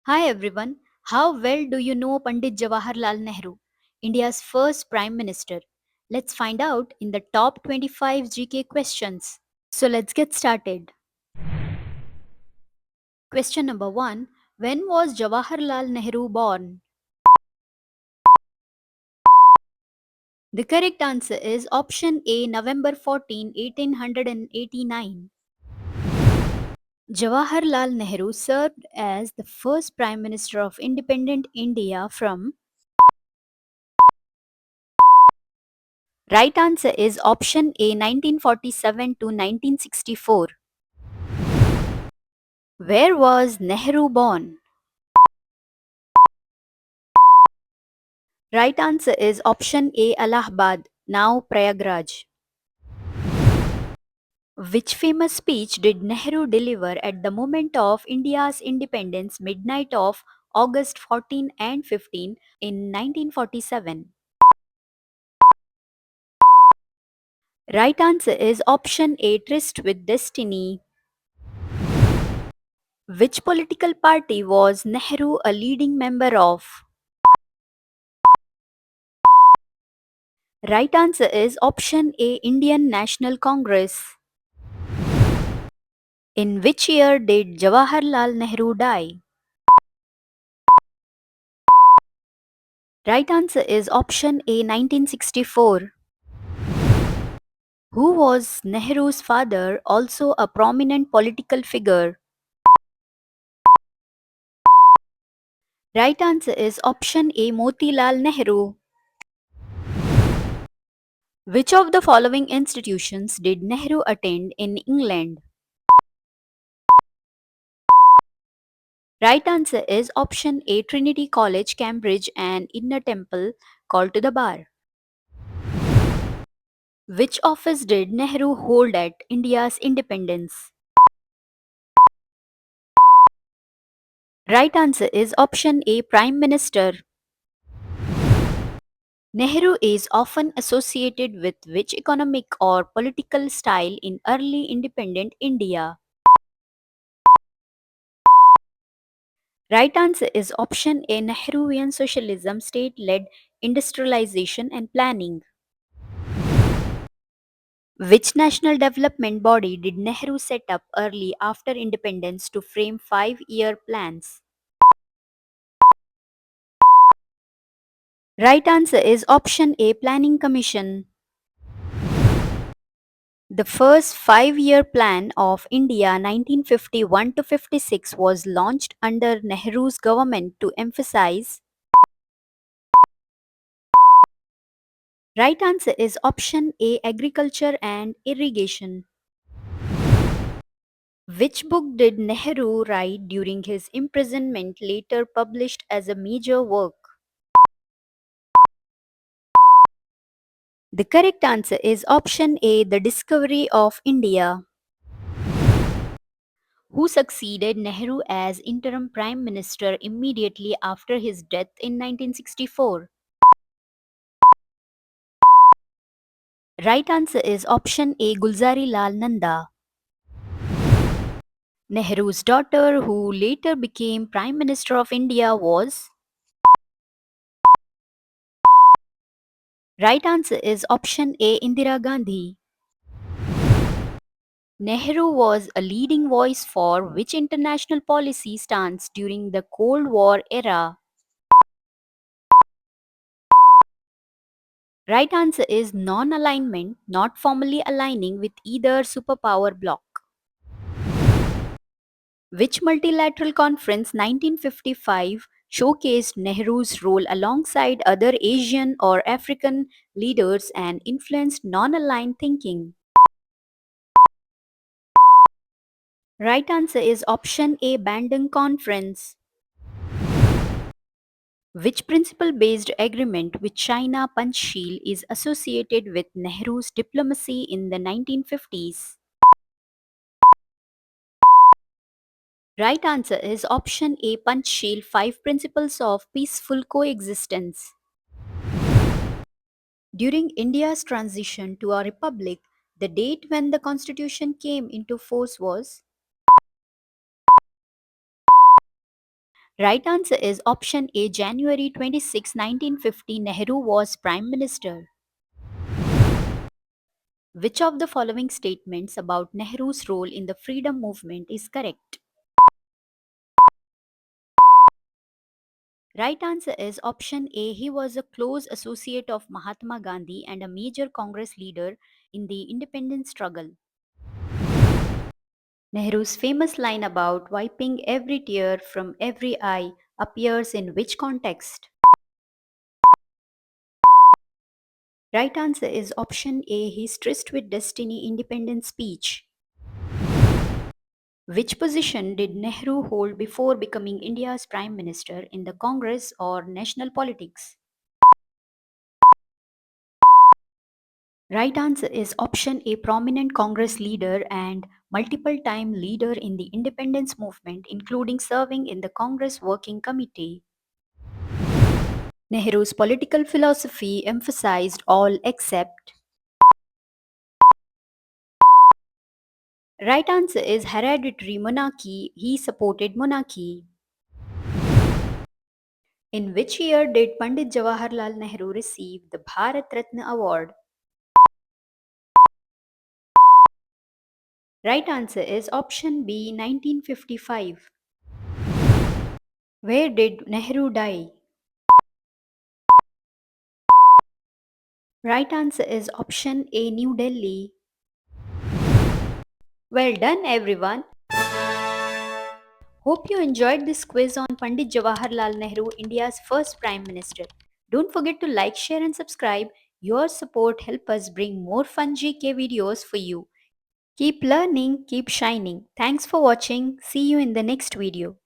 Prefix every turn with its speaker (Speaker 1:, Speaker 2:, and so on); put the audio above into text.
Speaker 1: Hi everyone. How well do you know Pandit Jawaharlal Nehru, India's first Prime Minister? Let's find out in the top 25 GK questions. So let's get started. Question number 1. When was Jawaharlal Nehru born? The correct answer is option A, November 14, 1889. Jawaharlal Nehru served as the first Prime Minister of independent India from. Right answer is option A, 1947 to 1964. Where was Nehru born? Right answer is option A, Allahabad, now Prayagraj. Which famous speech did Nehru deliver at the moment of India's independence midnight of August 14 and 15 in 1947? Right answer is option A, Tryst with Destiny. Which political party was Nehru a leading member of? Right answer is option A, Indian National Congress. In which year did Jawaharlal Nehru die? Right answer is option A, 1964. Who was Nehru's father, also a prominent political figure? Right answer is option A, Motilal Nehru. Which of the following institutions did Nehru attend in England? Right answer is option A, Trinity College, Cambridge and Inner Temple, called to the bar. Which office did Nehru hold at India's independence? Right answer is option A, Prime Minister. Nehru is often associated with which economic or political style in early independent India? Right answer is option A, Nehruvian socialism, state-led industrialization and planning. Which national development body did Nehru set up early after independence to frame 5-year plans? Right answer is option A, Planning Commission. The first 5-year plan of India 1951 to 56 was launched under Nehru's government to emphasize. Right answer is option A, agriculture and irrigation. Which book did Nehru write during his imprisonment, later published as a major work? The correct answer is option A, The Discovery of India. Who succeeded Nehru as interim prime minister immediately after his death in 1964? Right answer is option A, Gulzari Lal Nanda. Nehru's daughter, who later became Prime Minister of India, was. Right answer is option A, Indira Gandhi. Nehru was a leading voice for which international policy stance during the Cold War era? Right answer is non-alignment, not formally aligning with either superpower bloc. Which multilateral conference 1955 showcased Nehru's role alongside other Asian or African leaders and influenced non-aligned thinking? Right answer is option A, Bandung Conference. Which principle-based agreement with China Panchsheel is associated with Nehru's diplomacy in the 1950s? Right answer is option A, Panchsheel, 5 Principles of Peaceful Coexistence. During India's transition to a republic, the date when the constitution came into force was. Right answer is option A. January 26, 1950, Nehru was Prime Minister. Which of the following statements about Nehru's role in the freedom movement is correct? Right answer is option A. He was a close associate of Mahatma Gandhi and a major Congress leader in the independence struggle. Nehru's famous line about wiping every tear from every eye appears in which context? Right answer is option A. His Tryst with Destiny independence speech. Which position did Nehru hold before becoming India's Prime Minister in the Congress or national politics? Right answer is option A. Prominent Congress leader and multiple time leader in the independence movement, including serving in the Congress Working Committee. Nehru's political philosophy emphasized all except. Right answer is hereditary monarchy. He supported monarchy. In which year did Pandit Jawaharlal Nehru receive the Bharat Ratna Award? Right answer is option B. 1955. Where did Nehru die? Right answer is option A. New Delhi. Well done, everyone. Hope you enjoyed this quiz on Pandit Jawaharlal Nehru, India's first Prime Minister. Don't forget to like, share, and subscribe. Your support helps us bring more fun GK videos for you. Keep learning, keep shining. Thanks for watching. See you in the next video.